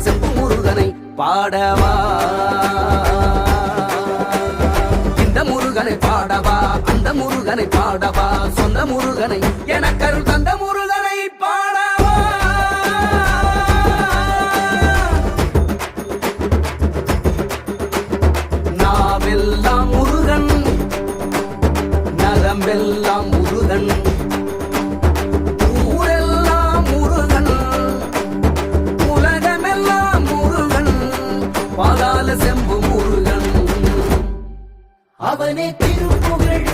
செம்பு முருகனை பாடவா, இந்த முருகனை பாடவா, அந்த முருகனை பாடவா, சொந்த முருகனை எனக்கருள் தந்த முருகனை பாடவா. நாவெல்லாம் முருகன், நரம்பெல்லாம் முருகன், ஊரெல்லாம் முருகன், உலகமெல்லாம் முருகன், பாதாள செம்பு முருகன். அவனே திருப்புகழ்